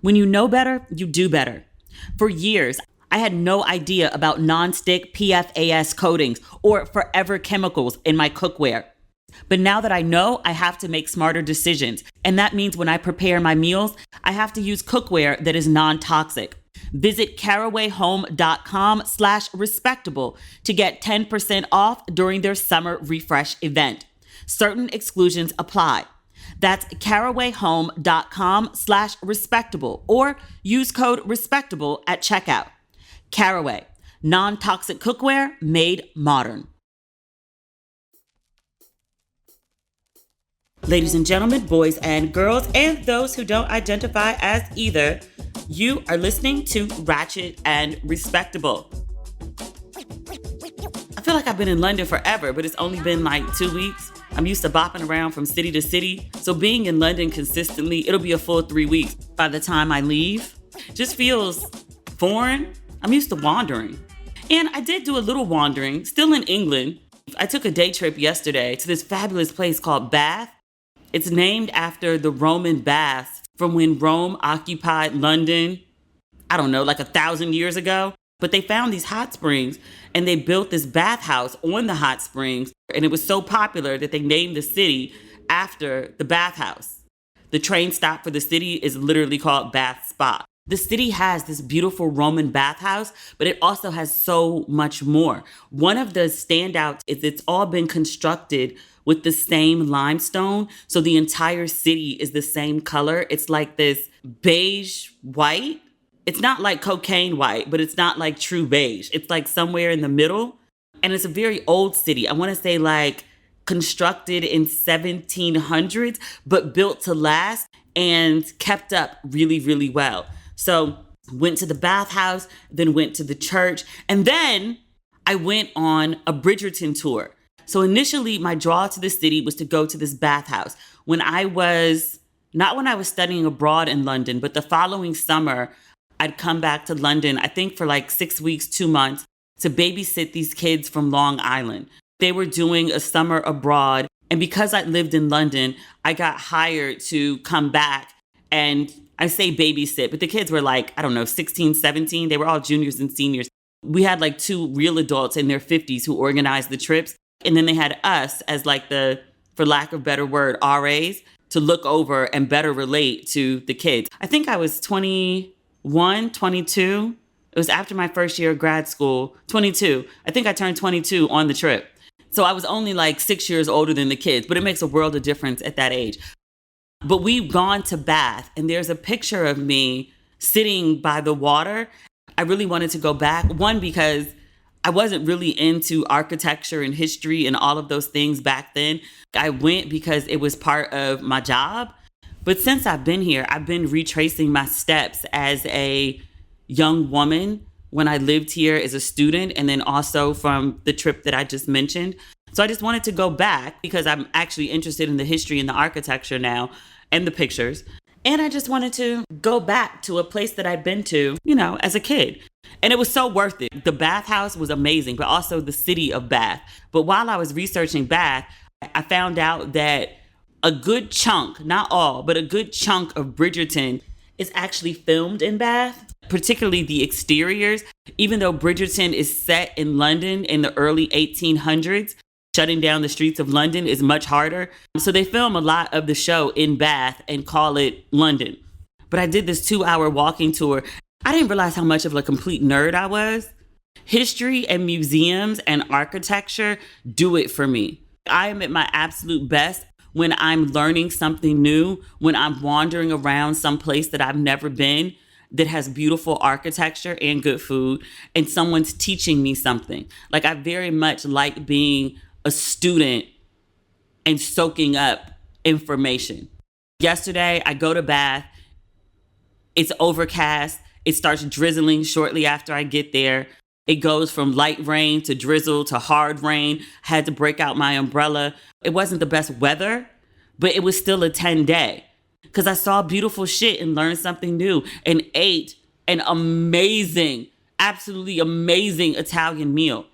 When you know better, you do better. For years, I had no idea about nonstick PFAS coatings or forever chemicals in my cookware. But now that I know, I have to make smarter decisions. And that means when I prepare my meals, I have to use cookware that is non-toxic. Visit carawayhome.com/respectable to get 10% off during their summer refresh event. Certain exclusions apply. That's carawayhome.com/respectable or use code respectable at checkout. Caraway, non-toxic cookware made modern. Ladies and gentlemen, boys and girls, and those who don't identify as either, you are listening to Ratchet and Respectable. I feel like I've been in London forever, but it's only been like 2 weeks. I'm used to bopping around from city to city. So being in London consistently, it'll be a full 3 weeks by the time I leave. Just feels foreign. I'm used to wandering. And I did do a little wandering, still in England. I took a day trip yesterday to this fabulous place called Bath. It's named after the Roman baths from when Rome occupied London, I don't know, like 1,000 years ago. But they found these hot springs and they built this bathhouse on the hot springs. And it was so popular that they named the city after the bathhouse. The train stop for the city is literally called Bath Spa. The city has this beautiful Roman bathhouse, but it also has so much more. One of the standouts is it's all been constructed with the same limestone. So the entire city is the same color. It's like this beige white. It's not like cocaine white, but it's not like true beige. It's like somewhere in the middle. And it's a very old city. I want to say like constructed in 1700s, but built to last and kept up really, really well. So went to the bathhouse, then went to the church, and then I went on a Bridgerton tour. So initially my draw to the city was to go to this bathhouse. Not when I was studying abroad in London, but the following summer, I'd come back to London, I think for like 6 weeks, 2 months, to babysit these kids from Long Island. They were doing a summer abroad. And because I lived in London, I got hired to come back and I say babysit, but the kids were like, I don't know, 16, 17. They were all juniors and seniors. We had like 2 real adults in their 50s who organized the trips. And then they had us as like the, for lack of a better word, RAs to look over and better relate to the kids. I think I was 21, 22. It was after my first year of grad school, 22. I think I turned 22 on the trip. So I was only like 6 years older than the kids, but it makes a world of difference at that age. But we've gone to Bath and there's a picture of me sitting by the water. I really wanted to go back. One, because I wasn't really into architecture and history and all of those things back then. I went because it was part of my job. But since I've been here, I've been retracing my steps as a young woman when I lived here as a student, and then also from the trip that I just mentioned. So I just wanted to go back because I'm actually interested in the history and the architecture now and the pictures. And I just wanted to go back to a place that I'd been to, as a kid. And it was so worth it. The bathhouse was amazing, but also the city of Bath. But while I was researching Bath, I found out that a good chunk, not all, but a good chunk of Bridgerton is actually filmed in Bath, particularly the exteriors. Even though Bridgerton is set in London in the early 1800s, shutting down the streets of London is much harder. So they film a lot of the show in Bath and call it London. But I did this 2-hour walking tour. I didn't realize how much of a complete nerd I was. History and museums and architecture do it for me. I am at my absolute best when I'm learning something new, when I'm wandering around some place that I've never been, that has beautiful architecture and good food, and someone's teaching me something. Like, I very much like being a student and soaking up information. Yesterday, I go to Bath. It's overcast. It starts drizzling shortly after I get there. It goes from light rain to drizzle to hard rain. I had to break out my umbrella. It wasn't the best weather, but it was still a 10-day because I saw beautiful shit and learned something new and ate an amazing, absolutely amazing Italian meal.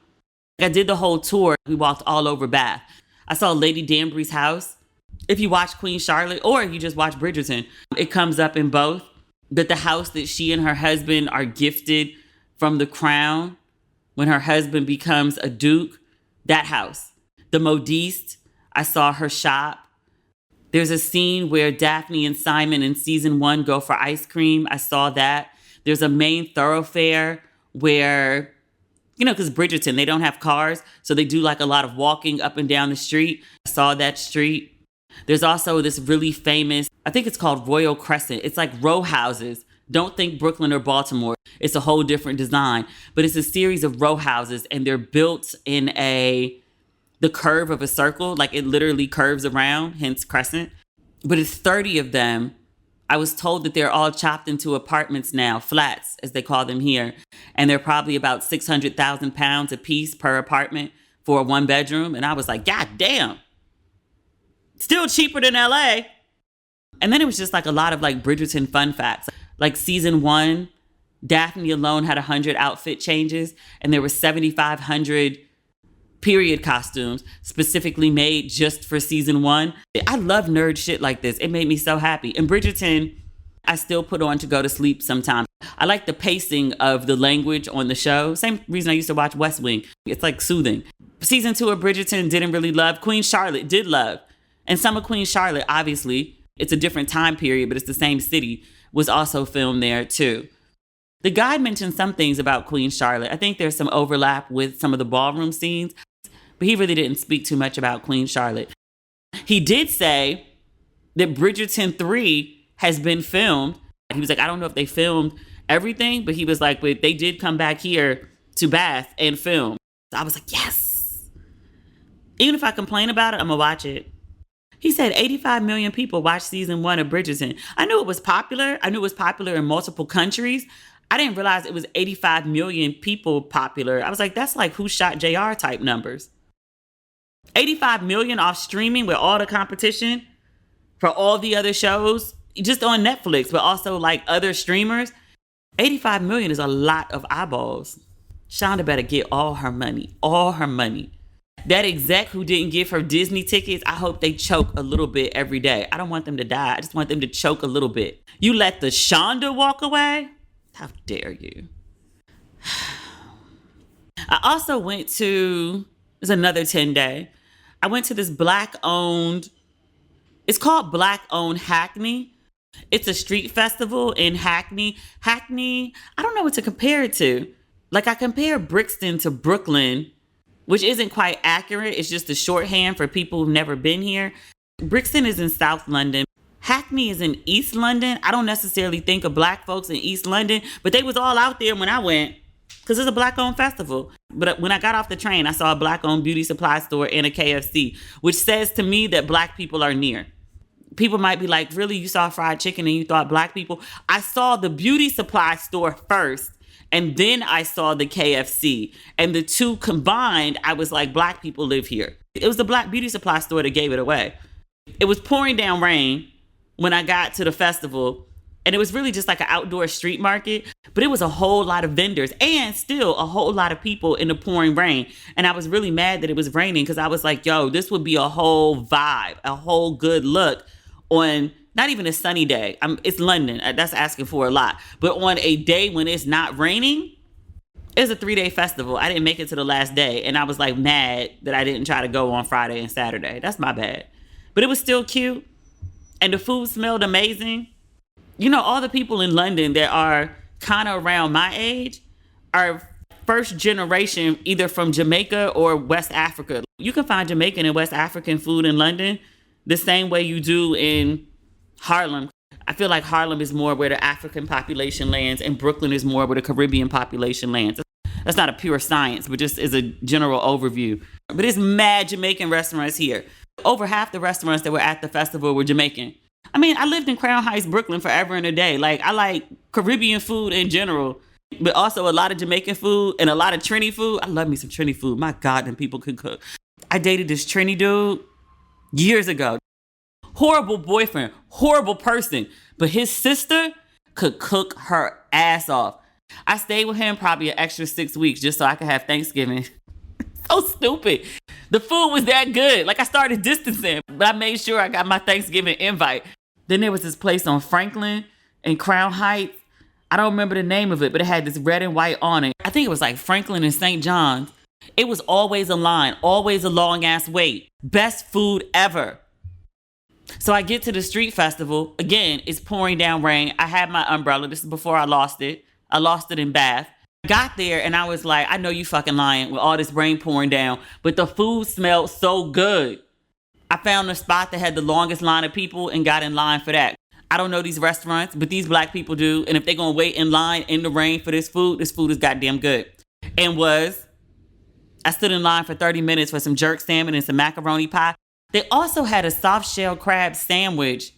I did the whole tour. We walked all over Bath. I saw Lady Danbury's house. If you watch Queen Charlotte or if you just watch Bridgerton, it comes up in both. But the house that she and her husband are gifted from the crown when her husband becomes a duke, that house. The modiste, I saw her shop. There's a scene where Daphne and Simon in season 1 go for ice cream. I saw that. There's a main thoroughfare where, because Bridgerton, they don't have cars, so they do like a lot of walking up and down the street. I saw that street. There's also this really famous, I think it's called Royal Crescent. It's like row houses. Don't think Brooklyn or Baltimore. It's a whole different design, but it's a series of row houses, and they're built in the curve of a circle, like it literally curves around, hence crescent. But it's 30 of them. I was told that they're all chopped into apartments now, flats, as they call them here. And they're probably about 600,000 pounds a piece per apartment for a 1-bedroom. And I was like, God damn. Still cheaper than LA. And then it was just like a lot of like Bridgerton fun facts. Like season 1, Daphne alone had 100 outfit changes, and there were 7,500 period costumes specifically made just for season 1. I love nerd shit like this. It made me so happy. And Bridgerton, I still put on to go to sleep sometimes. I like the pacing of the language on the show. Same reason I used to watch West Wing. It's like soothing. Season 2 of Bridgerton didn't really love. Queen Charlotte did love. And some of Queen Charlotte, obviously, it's a different time period, but it's the same city, was also filmed there too. The guide mentioned some things about Queen Charlotte. I think there's some overlap with some of the ballroom scenes, but he really didn't speak too much about Queen Charlotte. He did say that Bridgerton 3 has been filmed. He was like, I don't know if they filmed everything, but he was like, but they did come back here to Bath and film. So I was like, yes. Even if I complain about it, I'm gonna watch it. He said 85 million people watched season 1 of Bridgerton. I knew it was popular. I knew it was popular in multiple countries. I didn't realize it was 85 million people popular. I was like, that's like Who Shot JR type numbers. 85 million off streaming with all the competition for all the other shows, just on Netflix, but also like other streamers. 85 million is a lot of eyeballs. Shonda better get all her money, all her money. That exec who didn't give her Disney tickets, I hope they choke a little bit every day. I don't want them to die. I just want them to choke a little bit. You let the Shonda walk away? How dare you? I also went to, it's another 10-day. I went to this Black-owned, it's called Black-owned Hackney. It's a street festival in Hackney. Hackney, I don't know what to compare it to. Like I compare Brixton to Brooklyn, which isn't quite accurate. It's just a shorthand for people who've never been here. Brixton is in South London. Hackney is in East London. I don't necessarily think of Black folks in East London, but they was all out there when I went because it's a Black-owned festival. But when I got off the train, I saw a Black-owned beauty supply store and a KFC, which says to me that Black people are near. People might be like, really, you saw fried chicken and you thought Black people? I saw the beauty supply store first, and then I saw the KFC. And the two combined, I was like, Black people live here. It was the Black beauty supply store that gave it away. It was pouring down rain when I got to the festival. And it was really just like an outdoor street market. But it was a whole lot of vendors and still a whole lot of people in the pouring rain. And I was really mad that it was raining because I was like, yo, this would be a whole vibe, a whole good look on not even a sunny day. It's London. That's asking for a lot. But on a day when it's not raining, it's a 3-day festival. I didn't make it to the last day. And I was like mad that I didn't try to go on Friday and Saturday. That's my bad. But it was still cute. And the food smelled amazing. You know, all the people in London that are kind of around my age are first generation, either from Jamaica or West Africa. You can find Jamaican and West African food in London the same way you do in Harlem. I feel like Harlem is more where the African population lands and Brooklyn is more where the Caribbean population lands. That's not a pure science, but just as a general overview. But there's mad Jamaican restaurants here. Over half the restaurants that were at the festival were Jamaican. I mean, I lived in Crown Heights, Brooklyn forever and a day. Like, I like Caribbean food in general, but also a lot of Jamaican food and a lot of Trini food. I love me some Trini food. My God, them people could cook. I dated this Trini dude years ago. Horrible boyfriend, horrible person, but his sister could cook her ass off. I stayed with him probably an extra 6 weeks just so I could have Thanksgiving. So stupid. The food was that good. Like I started distancing, but I made sure I got my Thanksgiving invite. Then there was this place on Franklin in Crown Heights. I don't remember the name of it, but it had this red and white on it. I think it was like Franklin and St. John's. It was always a line, always a long ass wait. Best food ever. So I get to the street festival. Again, it's pouring down rain. I had my umbrella. This is before I lost it. I lost it in Bath. Got there and I was like, I know you fucking lying with all this rain pouring down, but the food smelled so good. I found a spot that had the longest line of people and got in line for that. I don't know these restaurants, but these black people do. And if they're going to wait in line in the rain for this food is goddamn good. And I stood in line for 30 minutes for some jerk salmon and some macaroni pie. They also had a soft shell crab sandwich,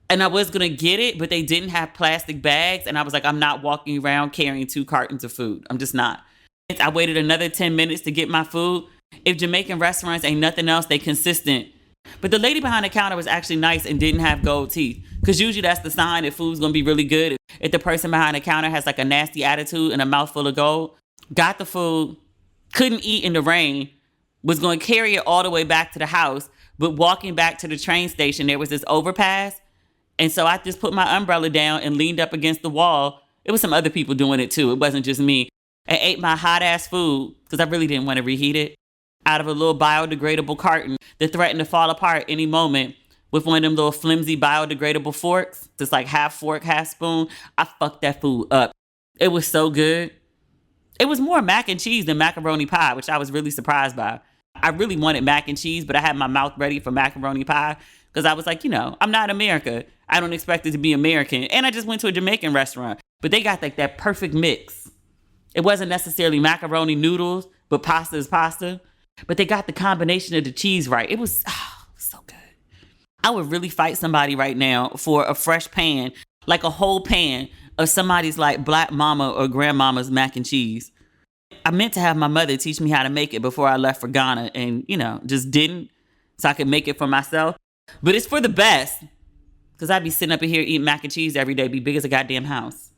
and I was going to get it, but they didn't have plastic bags. And I was like, I'm not walking around carrying 2 cartons of food. I'm just not. I waited another 10 minutes to get my food. If Jamaican restaurants ain't nothing else, they consistent. But the lady behind the counter was actually nice and didn't have gold teeth. Because usually that's the sign that food's going to be really good. If the person behind the counter has like a nasty attitude and a mouthful of gold. Got the food, couldn't eat in the rain, was going to carry it all the way back to the house. But walking back to the train station, there was this overpass. And so I just put my umbrella down and leaned up against the wall. It was some other people doing it too. It wasn't just me. And ate my hot ass food because I really didn't want to reheat it out of a little biodegradable carton that threatened to fall apart any moment with one of them little flimsy biodegradable forks. Just like half fork, half spoon. I fucked that food up. It was so good. It was more mac and cheese than macaroni pie, which I was really surprised by. I really wanted mac and cheese, but I had my mouth ready for macaroni pie because I was like, I'm not America. I don't expect it to be American. And I just went to a Jamaican restaurant, but they got like that perfect mix. It wasn't necessarily macaroni noodles, but pasta is pasta. But they got the combination of the cheese right. It was so good. I would really fight somebody right now for a fresh pan, like a whole pan of somebody's like black mama or grandmama's mac and cheese. I meant to have my mother teach me how to make it before I left for Ghana and, just didn't so I could make it for myself. But it's for the best because I'd be sitting up in here eating mac and cheese every day, be big as a goddamn house.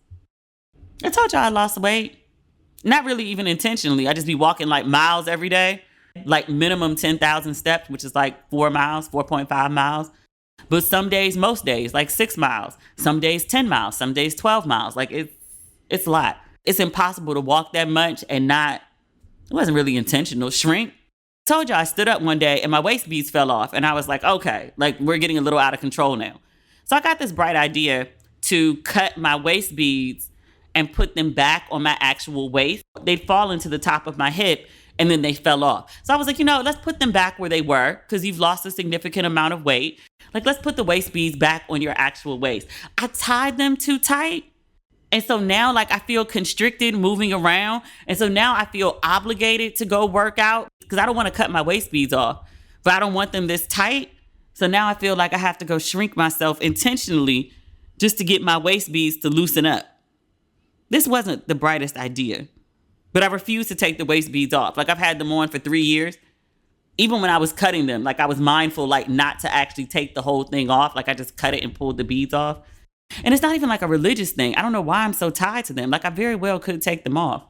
I told y'all I lost weight. Not really even intentionally. I just be walking like miles every day, like minimum 10,000 steps, which is like 4 miles, 4.5 miles. But some days, most days, like 6 miles. Some days 10 miles. Some days 12 miles. Like it's a lot. It's impossible to walk that much and not, it wasn't really intentional, shrink. Told you I stood up one day and my waist beads fell off. And I was like, okay, like we're getting a little out of control now. So I got this bright idea to cut my waist beads and put them back on my actual waist. They'd fall into the top of my hip and then they fell off. So I was like, let's put them back where they were because you've lost a significant amount of weight. Like, let's put the waist beads back on your actual waist. I tied them too tight. And so now, like, I feel constricted moving around. And so now I feel obligated to go work out because I don't want to cut my waist beads off, but I don't want them this tight. So now I feel like I have to go shrink myself intentionally just to get my waist beads to loosen up. This wasn't the brightest idea, but I refused to take the waist beads off. Like, I've had them on for 3 years. Even when I was cutting them, like, I was mindful, like, not to actually take the whole thing off. Like, I just cut it and pulled the beads off. And it's not even like a religious thing. I don't know why I'm so tied to them. Like, I very well could take them off.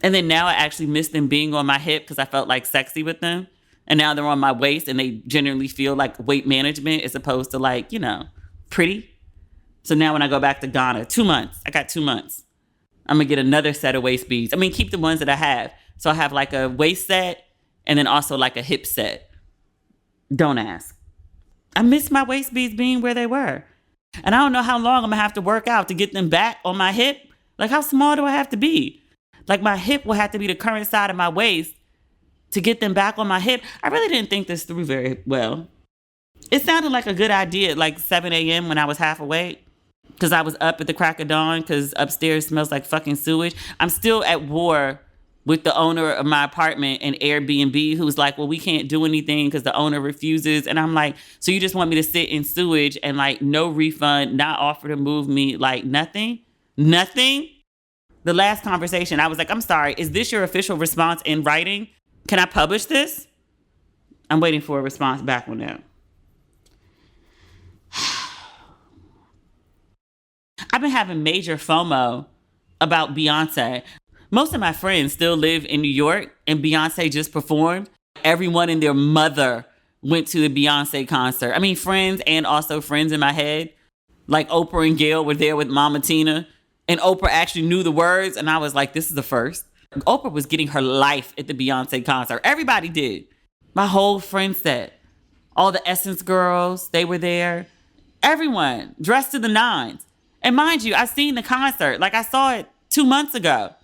And then now I actually miss them being on my hip because I felt like sexy with them. And now they're on my waist and they generally feel like weight management as opposed to like, pretty. So now when I go back to Ghana, 2 months, I got 2 months. I'm going to get another set of waist beads. I mean, keep the ones that I have. So I have like a waist set and then also like a hip set. Don't ask. I miss my waist beads being where they were. And I don't know how long I'm going to have to work out to get them back on my hip. Like, how small do I have to be? Like, my hip will have to be the current side of my waist to get them back on my hip. I really didn't think this through very well. It sounded like a good idea at like 7 a.m. when I was half awake because I was up at the crack of dawn because upstairs smells like fucking sewage. I'm still at war with the owner of my apartment and Airbnb who's like, well, we can't do anything because the owner refuses. And I'm like, so you just want me to sit in sewage and like no refund, not offer to move me, like nothing? Nothing? The last conversation, I was like, I'm sorry, is this your official response in writing? Can I publish this? I'm waiting for a response back on that. I've been having major FOMO about Beyoncé. Most of my friends still live in New York and Beyoncé just performed. Everyone and their mother went to the Beyoncé concert. I mean, friends and also friends in my head. Like Oprah and Gail were there with Mama Tina, and Oprah actually knew the words, and I was like, this is the first. Oprah was getting her life at the Beyoncé concert. Everybody did. My whole friend set. All the Essence girls, they were there. Everyone dressed to the nines. And mind you, I've seen the concert. Like, I saw it 2 months ago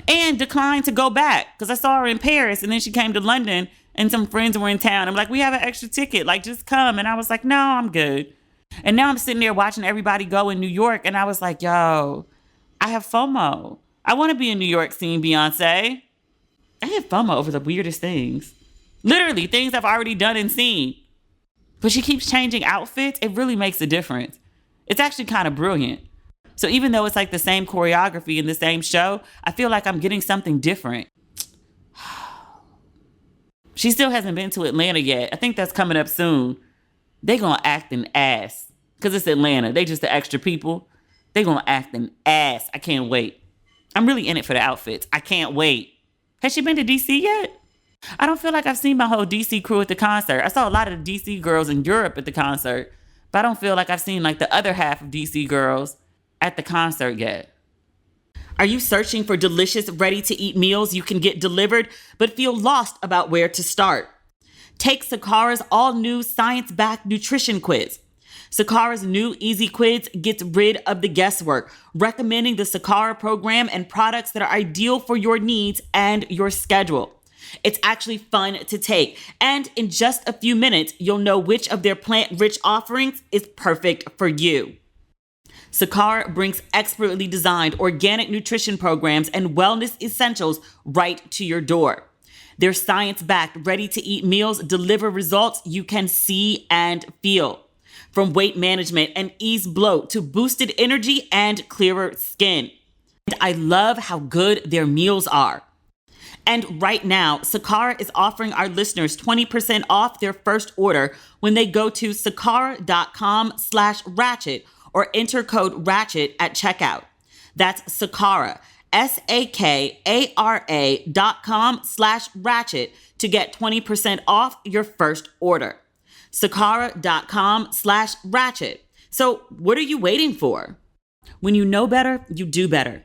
and declined to go back because I saw her in Paris, and then she came to London and some friends were in town. I'm like, we have an extra ticket. Like, just come. And I was like, no, I'm good. And now I'm sitting there watching everybody go in New York. And I was like, yo, I have FOMO. I want to be in New York seeing Beyonce. I have FOMO over the weirdest things. Literally, things I've already done and seen. But she keeps changing outfits. It really makes a difference. It's actually kind of brilliant. So even though it's like the same choreography in the same show, I feel like I'm getting something different. She still hasn't been to Atlanta yet. I think that's coming up soon. They gonna act an ass. Because it's Atlanta. They just the extra people. They gonna act an ass. I can't wait. I'm really in it for the outfits. I can't wait. Has she been to DC yet? I don't feel like I've seen my whole DC crew at the concert. I saw a lot of the DC girls in Europe at the concert, but I don't feel like I've seen like the other half of DC girls at the concert yet. Are you searching for delicious, ready-to-eat meals you can get delivered, but feel lost about where to start? Take Sakara's all-new science-backed nutrition quiz. Sakara's new Easy Quiz gets rid of the guesswork, recommending the Sakara program and products that are ideal for your needs and your schedule. It's actually fun to take, and in just a few minutes, you'll know which of their plant-rich offerings is perfect for you. Sakara brings expertly designed organic nutrition programs and wellness essentials right to your door. Their science-backed, ready-to-eat meals deliver results you can see and feel. From weight management and ease bloat to boosted energy and clearer skin. And I love how good their meals are. And right now, Sakara is offering our listeners 20% off their first order when they go to sakara.com/ratchet or enter code RATCHET at checkout. That's Sakara, SAKARA.com/ratchet to get 20% off your first order. Sakara.com/ratchet. So what are you waiting for? When you know better, you do better.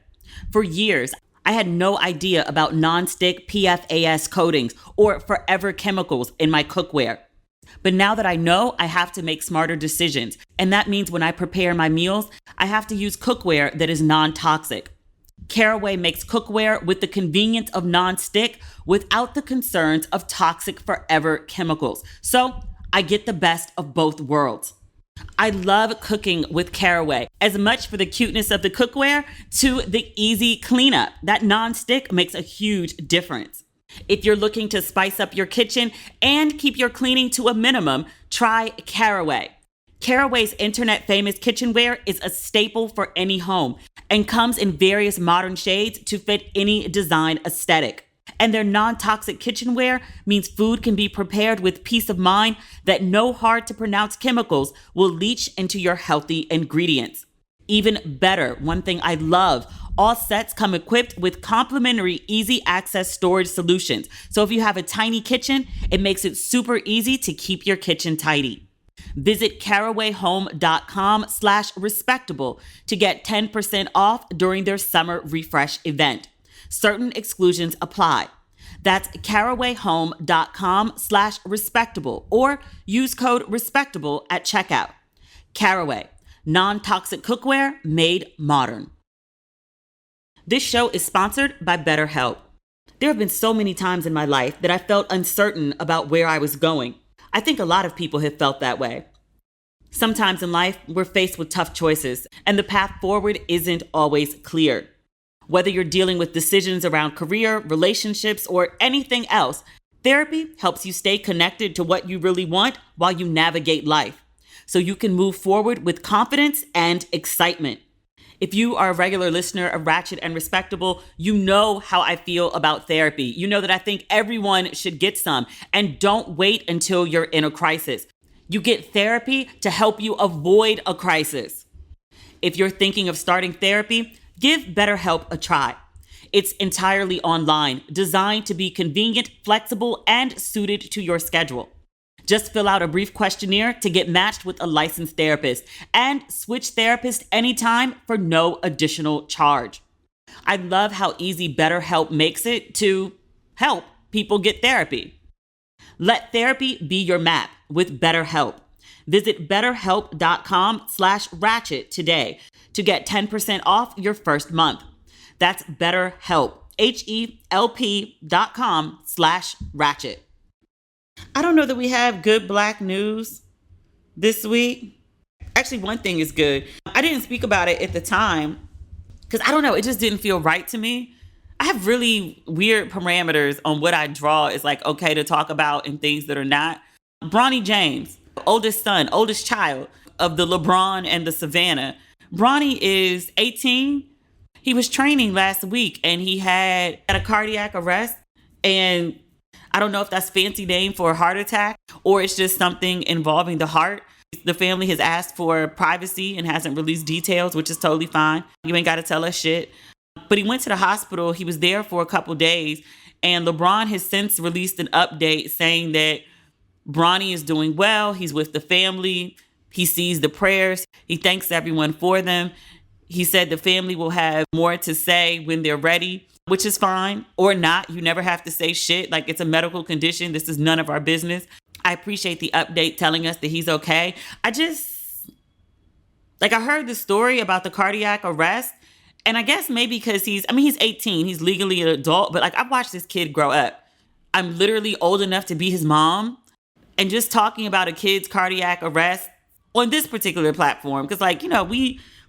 For years, I had no idea about nonstick PFAS coatings or forever chemicals in my cookware. But now that I know, I have to make smarter decisions. And that means when I prepare my meals, I have to use cookware that is non-toxic. Caraway makes cookware with the convenience of nonstick without the concerns of toxic forever chemicals. So I get the best of both worlds. I love cooking with Caraway, as much for the cuteness of the cookware to the easy cleanup. That nonstick makes a huge difference. If you're looking to spice up your kitchen and keep your cleaning to a minimum, try Caraway. Caraway's internet famous kitchenware is a staple for any home and comes in various modern shades to fit any design aesthetic. And their non-toxic kitchenware means food can be prepared with peace of mind that no hard-to-pronounce chemicals will leach into your healthy ingredients. Even better, one thing I love, all sets come equipped with complimentary easy access storage solutions. So if you have a tiny kitchen, it makes it super easy to keep your kitchen tidy. Visit carawayhome.com/respectable to get 10% off during their summer refresh event. Certain exclusions apply. That's carawayhome.com/respectable or use code respectable at checkout. Caraway, non-toxic cookware made modern. This show is sponsored by BetterHelp. There have been so many times in my life that I felt uncertain about where I was going. I think a lot of people have felt that way. Sometimes in life, we're faced with tough choices, and the path forward isn't always clear. Whether you're dealing with decisions around career, relationships, or anything else, therapy helps you stay connected to what you really want while you navigate life, so you can move forward with confidence and excitement. If you are a regular listener of Ratchet and Respectable, you know how I feel about therapy. You know that I think everyone should get some, and don't wait until you're in a crisis. You get therapy to help you avoid a crisis. If you're thinking of starting therapy, give BetterHelp a try. It's entirely online, designed to be convenient, flexible, and suited to your schedule. Just fill out a brief questionnaire to get matched with a licensed therapist and switch therapist anytime for no additional charge. I love how easy BetterHelp makes it to help people get therapy. Let therapy be your map with BetterHelp. Visit betterhelp.com/ratchet today to get 10% off your first month. That's BetterHelp, HELP.com/ratchet. I don't know that we have good Black news this week. Actually, one thing is good. I didn't speak about it at the time because I don't know, it just didn't feel right to me. I have really weird parameters on what I draw is like okay to talk about and things that are not. Bronny James, oldest son, oldest child of the LeBron and the Savannah. Bronny is 18. He was training last week and he had a cardiac arrest, and I don't know if that's fancy name for a heart attack or it's just something involving the heart. The family has asked for privacy and hasn't released details, which is totally fine. You ain't got to tell us shit. But he went to the hospital. He was there for a couple days, and LeBron has since released an update saying that Bronny is doing well. He's with the family. He sees the prayers. He thanks everyone for them. He said the family will have more to say when they're ready, which is fine, or not. You never have to say shit. Like, it's a medical condition. This is none of our business. I appreciate the update telling us that he's okay. I heard the story about the cardiac arrest, and I guess maybe because he's 18. He's legally an adult, but I've watched this kid grow up. I'm literally old enough to be his mom. And just talking about a kid's cardiac arrest on this particular platform, because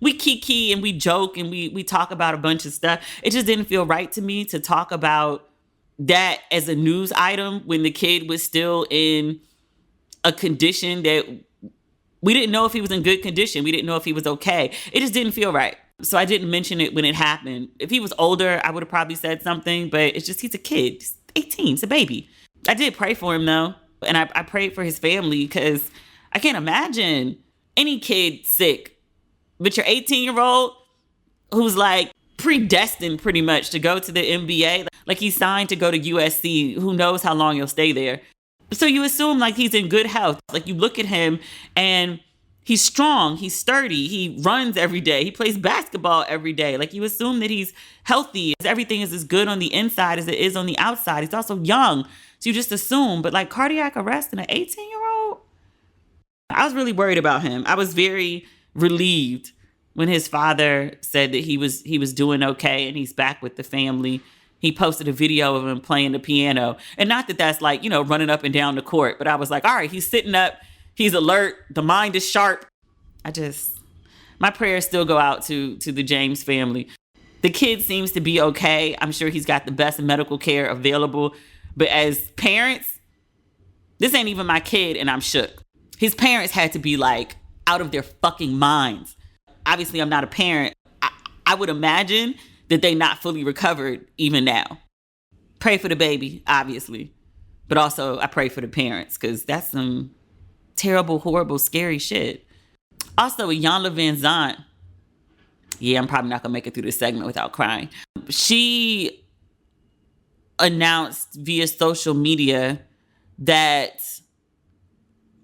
we kiki and we joke and we talk about a bunch of stuff. It just didn't feel right to me to talk about that as a news item when the kid was still in a condition that we didn't know if he was in good condition. We didn't know if he was okay. It just didn't feel right. So I didn't mention it when it happened. If he was older, I would have probably said something, but it's just, he's a kid. He's 18, he's a baby. I did pray for him though. And I prayed for his family because I can't imagine any kid sick, but your 18-year-old who's predestined pretty much to go to the NBA. Like he's signed to go to USC. Who knows how long he'll stay there. So you assume he's in good health. You look at him and he's strong, he's sturdy, he runs every day, he plays basketball every day. You assume that he's healthy. Everything is as good on the inside as it is on the outside. He's also young. So you just assume, but cardiac arrest in an 18-year-old? I was really worried about him. I was very relieved when his father said that he was doing okay and he's back with the family. He posted a video of him playing the piano. And not that that's running up and down the court, but I was like, all right, he's sitting up, he's alert, the mind is sharp. My prayers still go out to the James family. The kid seems to be okay. I'm sure he's got the best medical care available. But as parents, this ain't even my kid and I'm shook. His parents had to be out of their fucking minds. Obviously, I'm not a parent. I would imagine that they not fully recovered even now. Pray for the baby, obviously. But also, I pray for the parents because that's some terrible, horrible, scary shit. Also, Iyanla Vanzant. Yeah, I'm probably not going to make it through this segment without crying. She announced via social media that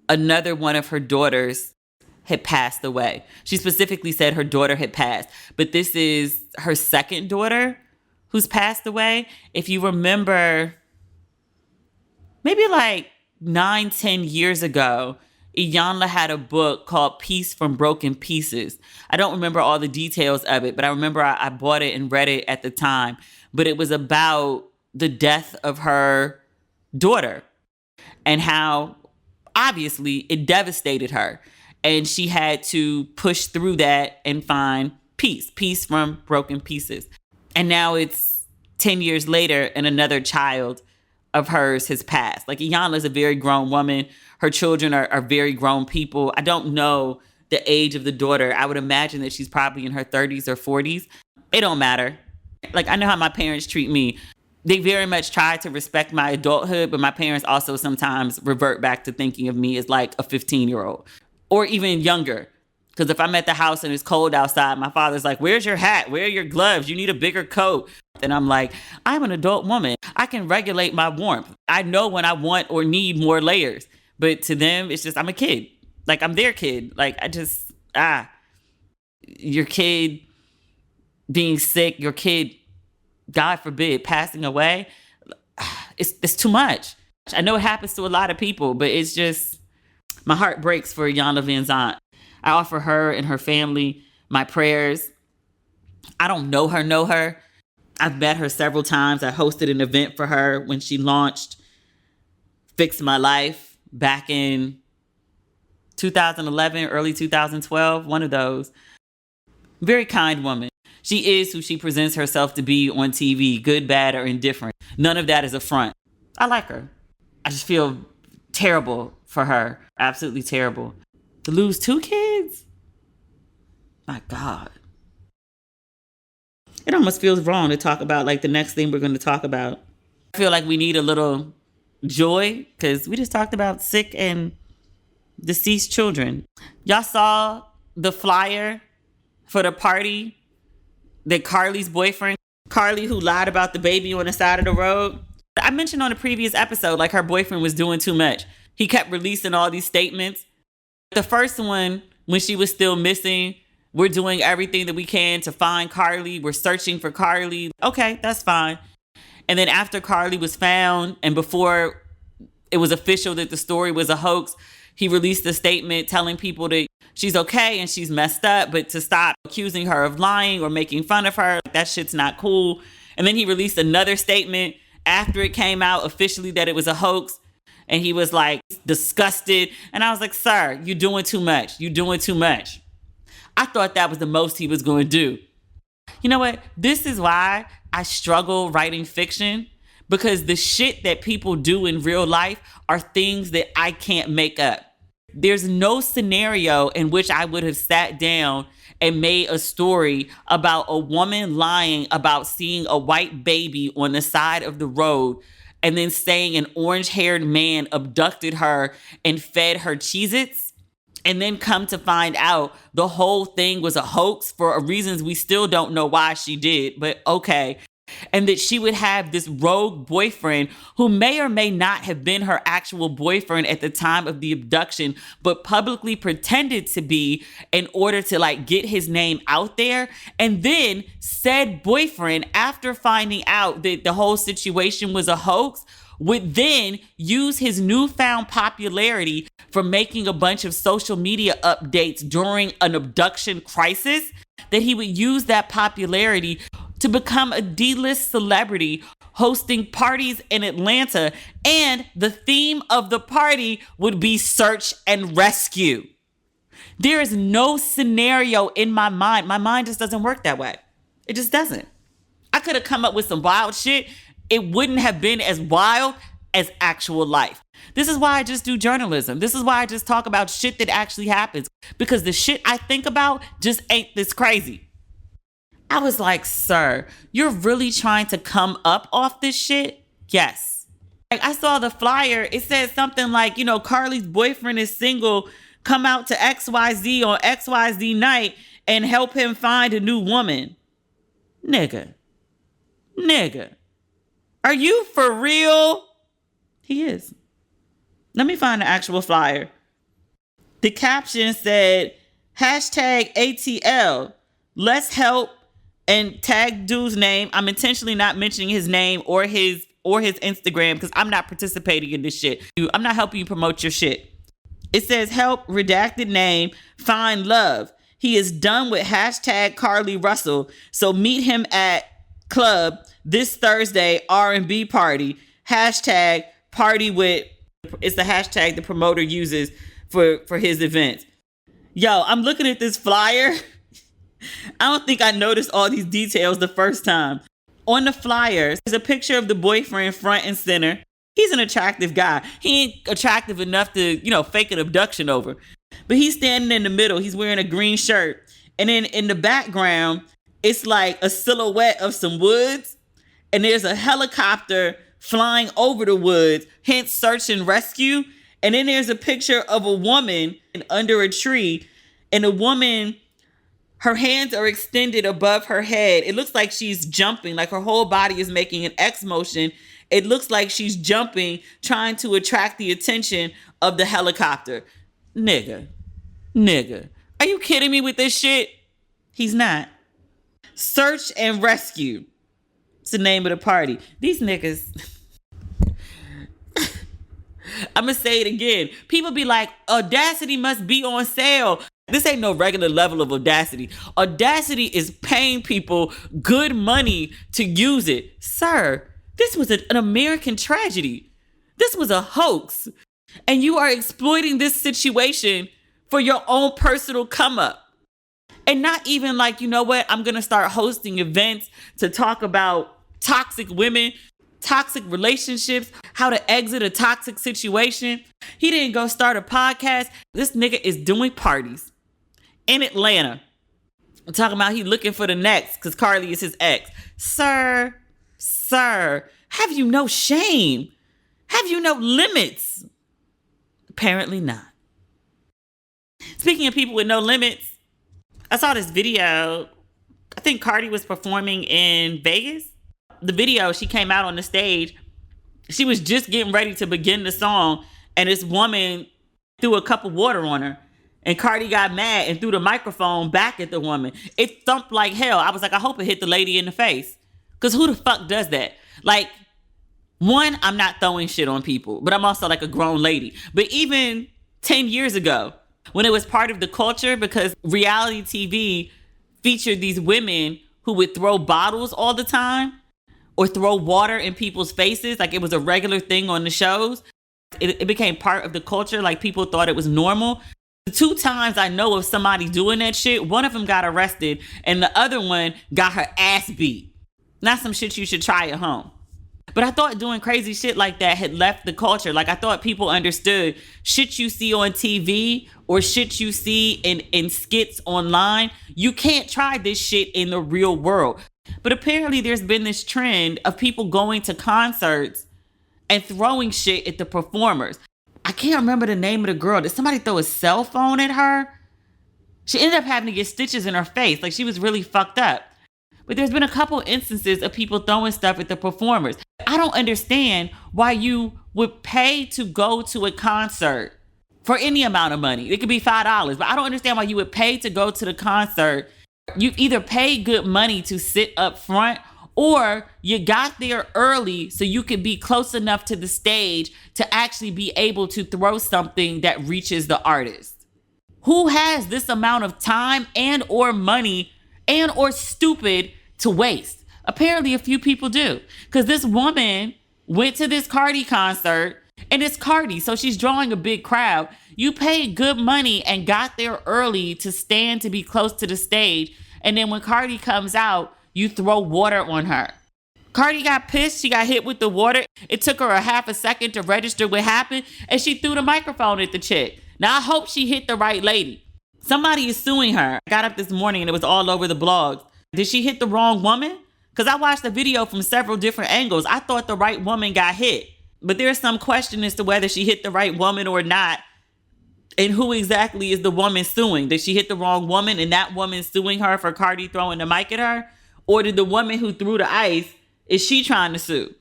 another one of her daughters had passed away. She specifically said her daughter had passed, but this is her second daughter who's passed away. If you remember, maybe 9-10 years ago, Iyanla had a book called Peace from Broken Pieces. I don't remember all the details of it, but I remember I bought it and read it at the time. But it was about the death of her daughter and how obviously it devastated her. And she had to push through that and find peace from broken pieces. And now it's 10 years later and another child of hers has passed. Iyanla is a very grown woman. Her children are very grown people. I don't know the age of the daughter. I would imagine that she's probably in her 30s or 40s. It don't matter. I know how my parents treat me. They very much try to respect my adulthood, but my parents also sometimes revert back to thinking of me as a 15-year-old or even younger. Because if I'm at the house and it's cold outside, my father's like, where's your hat? Where are your gloves? You need a bigger coat. And I'm like, I'm an adult woman. I can regulate my warmth. I know when I want or need more layers. But to them, it's just, I'm a kid. Like, I'm their kid. Like, your kid being sick, your kid, God forbid, passing away. It's too much. I know it happens to a lot of people, but it's just, my heart breaks for Iyanla Vanzant. I offer her and her family my prayers. I don't know her. I've met her several times. I hosted an event for her when she launched Fix My Life back in 2011, early 2012, one of those. Very kind woman. She is who she presents herself to be on TV, good, bad, or indifferent. None of that is a front. I like her. I just feel terrible for her. Absolutely terrible. To lose 2 kids? My God. It almost feels wrong to talk about like the next thing we're going to talk about. I feel like we need a little joy because we just talked about sick and deceased children. Y'all saw the flyer for the party that Carlee's boyfriend, Carlee, who lied about the baby on the side of the road. I mentioned on a previous episode, like her boyfriend was doing too much. He kept releasing all these statements. The first one, when she was still missing, we're doing everything that we can to find Carlee. We're searching for Carlee. Okay, that's fine. And then after Carlee was found and before it was official that the story was a hoax, he released a statement telling people that she's okay and she's messed up, but to stop accusing her of lying or making fun of her. That shit's not cool. And then he released another statement after it came out officially that it was a hoax. And he was like disgusted. And I was like, sir, you're doing too much. You're doing too much. I thought that was the most he was going to do. You know what? This is why I struggle writing fiction, because the shit that people do in real life are things that I can't make up. There's no scenario in which I would have sat down and made a story about a woman lying about seeing a white baby on the side of the road and then saying an orange-haired man abducted her and fed her Cheez-Its, and then come to find out the whole thing was a hoax for reasons we still don't know why she did, but okay. And that she would have this rogue boyfriend who may or may not have been her actual boyfriend at the time of the abduction, but publicly pretended to be in order to like get his name out there. And then said boyfriend, after finding out that the whole situation was a hoax, would then use his newfound popularity for making a bunch of social media updates during an abduction crisis, that he would use that popularity to become a D-list celebrity hosting parties in Atlanta, and the theme of the party would be search and rescue. There is no scenario in my mind. My mind just doesn't work that way. It just doesn't. I could have come up with some wild shit. It wouldn't have been as wild as actual life. This is why I just do journalism. This is why I just talk about shit that actually happens, because the shit I think about just ain't this crazy. I was like, sir, you're really trying to come up off this shit? Yes. Like, I saw the flyer. It said something like, you know, Carlee's boyfriend is single. Come out to XYZ on XYZ night and help him find a new woman. Nigga. Are you for real? He is. Let me find the actual flyer. The caption said, #ATL. Let's help, and tag dude's name. I'm intentionally not mentioning his name or his Instagram because I'm not participating in this shit. I'm not helping you promote your shit. It says help, redacted name, find love. He is done with #Carlee Russell. So meet him at club this Thursday, R&B party. #party with, it's the hashtag the promoter uses for his events. Yo, I'm looking at this flyer. I don't think I noticed all these details the first time. On the flyers, there's a picture of the boyfriend front and center. He's an attractive guy. He ain't attractive enough to, fake an abduction over. But he's standing in the middle. He's wearing a green shirt. And then in the background, it's like a silhouette of some woods. And there's a helicopter flying over the woods, hence search and rescue. And then there's a picture of a woman under a tree. And the woman, her hands are extended above her head. It looks like she's jumping, like her whole body is making an X motion. It looks like she's jumping, trying to attract the attention of the helicopter. Nigga. Are you kidding me with this shit? He's not. Search and rescue. It's the name of the party. These niggas. I'm going to say it again. People be like, Audacity must be on sale. This ain't no regular level of Audacity. Audacity is paying people good money to use it. Sir, this was an American tragedy. This was a hoax. And you are exploiting this situation for your own personal come up. And not even like, you know what, I'm going to start hosting events to talk about toxic women, toxic relationships, how to exit a toxic situation. He didn't go start a podcast. This nigga is doing parties in Atlanta. I'm talking about he looking for the next because Carlee is his ex. Sir, have you no shame? Have you no limits? Apparently not. Speaking of people with no limits, I saw this video. I think Cardi was performing in Vegas. The video, she came out on the stage. She was just getting ready to begin the song, and this woman threw a cup of water on her. And Cardi got mad and threw the microphone back at the woman. It thumped like hell. I was like, I hope it hit the lady in the face. Because who the fuck does that? Like, one, I'm not throwing shit on people, but I'm also like a grown lady. But even 10 years ago, when it was part of the culture, because reality TV featured these women who would throw bottles all the time or throw water in people's faces, like it was a regular thing on the shows. It became part of the culture, like people thought it was normal. The 2 times I know of somebody doing that shit, one of them got arrested and the other one got her ass beat. Not some shit you should try at home. But I thought doing crazy shit like that had left the culture. Like I thought people understood shit you see on TV or shit you see in skits online. You can't try this shit in the real world. But apparently there's been this trend of people going to concerts and throwing shit at the performers. I can't remember the name of the girl. Did somebody throw a cell phone at her? She ended up having to get stitches in her face. Like she was really fucked up. But there's been a couple instances of people throwing stuff at the performers. I don't understand why you would pay to go to a concert for any amount of money. It could be $5, but I don't understand why you would pay to go to the concert. You either paid good money to sit up front or you got there early so you could be close enough to the stage to actually be able to throw something that reaches the artist. Who has this amount of time and or money and or stupid to waste? Apparently a few people do. Because this woman went to this Cardi concert and it's Cardi, so she's drawing a big crowd. You paid good money and got there early to stand to be close to the stage. And then when Cardi comes out, you throw water on her. Cardi got pissed. She got hit with the water. It took her a half a second to register what happened. And she threw the microphone at the chick. Now I hope she hit the right lady. Somebody is suing her. I got up this morning and it was all over the blogs. Did she hit the wrong woman? Because I watched the video from several different angles. I thought the right woman got hit. But there's some question as to whether she hit the right woman or not. And who exactly is the woman suing? Did she hit the wrong woman and that woman suing her for Cardi throwing the mic at her? Or did the woman who threw the ice, is she trying to sue?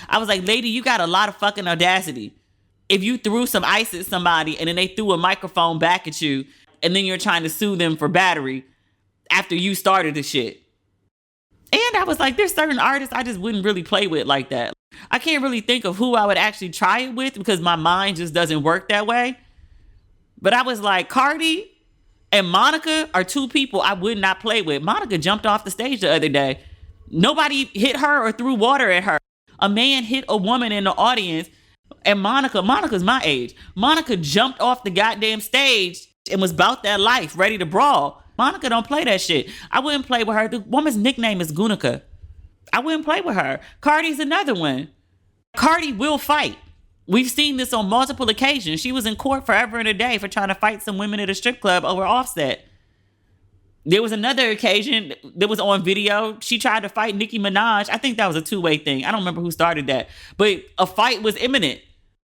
I was like, lady, you got a lot of fucking audacity. If you threw some ice at somebody and then they threw a microphone back at you and then you're trying to sue them for battery after you started the shit. And I was like, there's certain artists I just wouldn't really play with like that. I can't really think of who I would actually try it with because my mind just doesn't work that way. But I was like, Cardi and Monica are 2 people I would not play with. Monica jumped off the stage the other day. Nobody hit her or threw water at her. A man hit a woman in the audience, and Monica's my age. Monica jumped off the goddamn stage and was about that life, ready to brawl. Monica don't play that shit. I wouldn't play with her. The woman's nickname is Gunica. I wouldn't play with her. Cardi's another one. Cardi will fight. We've seen this on multiple occasions. She was in court forever and a day for trying to fight some women at a strip club over Offset. There was another occasion that was on video. She tried to fight Nicki Minaj. I think that was a 2-way thing. I don't remember who started that. But a fight was imminent.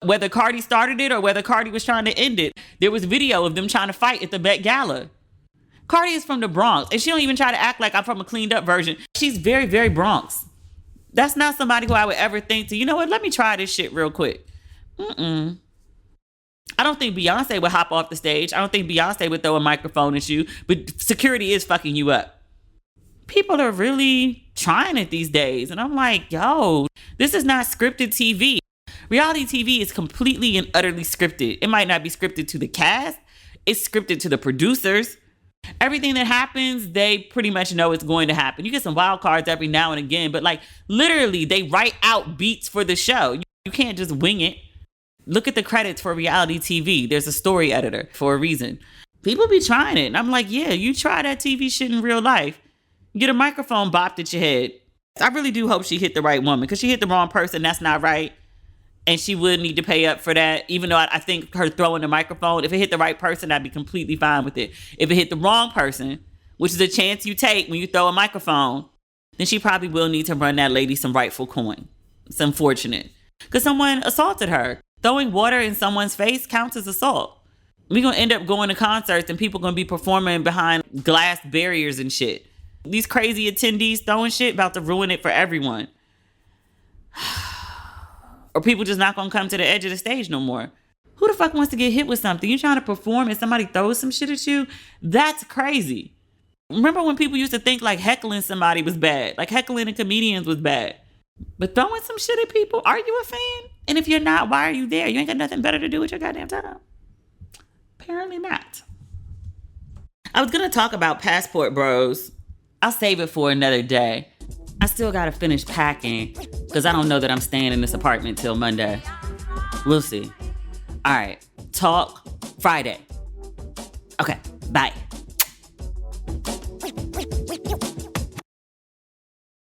Whether Cardi started it or whether Cardi was trying to end it. There was video of them trying to fight at the Met Gala. Cardi is from the Bronx. And she don't even try to act like I'm from a cleaned up version. She's very, very Bronx. That's not somebody who I would ever think to, you know what, let me try this shit real quick. I don't think Beyonce would hop off the stage. I don't think Beyonce would throw a microphone at you, but security is fucking you up. People are really trying it these days. And I'm like, yo, this is not scripted TV. Reality TV is completely and utterly scripted. It might not be scripted to the cast. It's scripted to the producers. Everything that happens, they pretty much know it's going to happen. You get some wild cards every now and again, but like literally they write out beats for the show. You can't just wing it. Look at the credits for reality TV. There's a story editor for a reason. People be trying it. And I'm like, yeah, you try that TV shit in real life. Get a microphone bopped at your head. I really do hope she hit the right woman, because she hit the wrong person. That's not right. And she would need to pay up for that, even though I think her throwing the microphone, if it hit the right person, I'd be completely fine with it. If it hit the wrong person, which is a chance you take when you throw a microphone, then she probably will need to run that lady some rightful coin. It's unfortunate. Because someone assaulted her. Throwing water in someone's face counts as assault. We're going to end up going to concerts and people going to be performing behind glass barriers and shit. These crazy attendees throwing shit about to ruin it for everyone. Or people just not gonna come to the edge of the stage no more. Who the fuck wants to get hit with something? You trying to perform and somebody throws some shit at you? That's crazy. Remember when people used to think like heckling somebody was bad? Like heckling the comedians was bad. But throwing some shit at people, are you a fan? And if you're not, why are you there? You ain't got nothing better to do with your goddamn time. Apparently not. I was gonna talk about passport bros. I'll save it for another day. I still gotta finish packing because I don't know that I'm staying in this apartment till Monday. We'll see. All right, talk Friday. Okay, bye.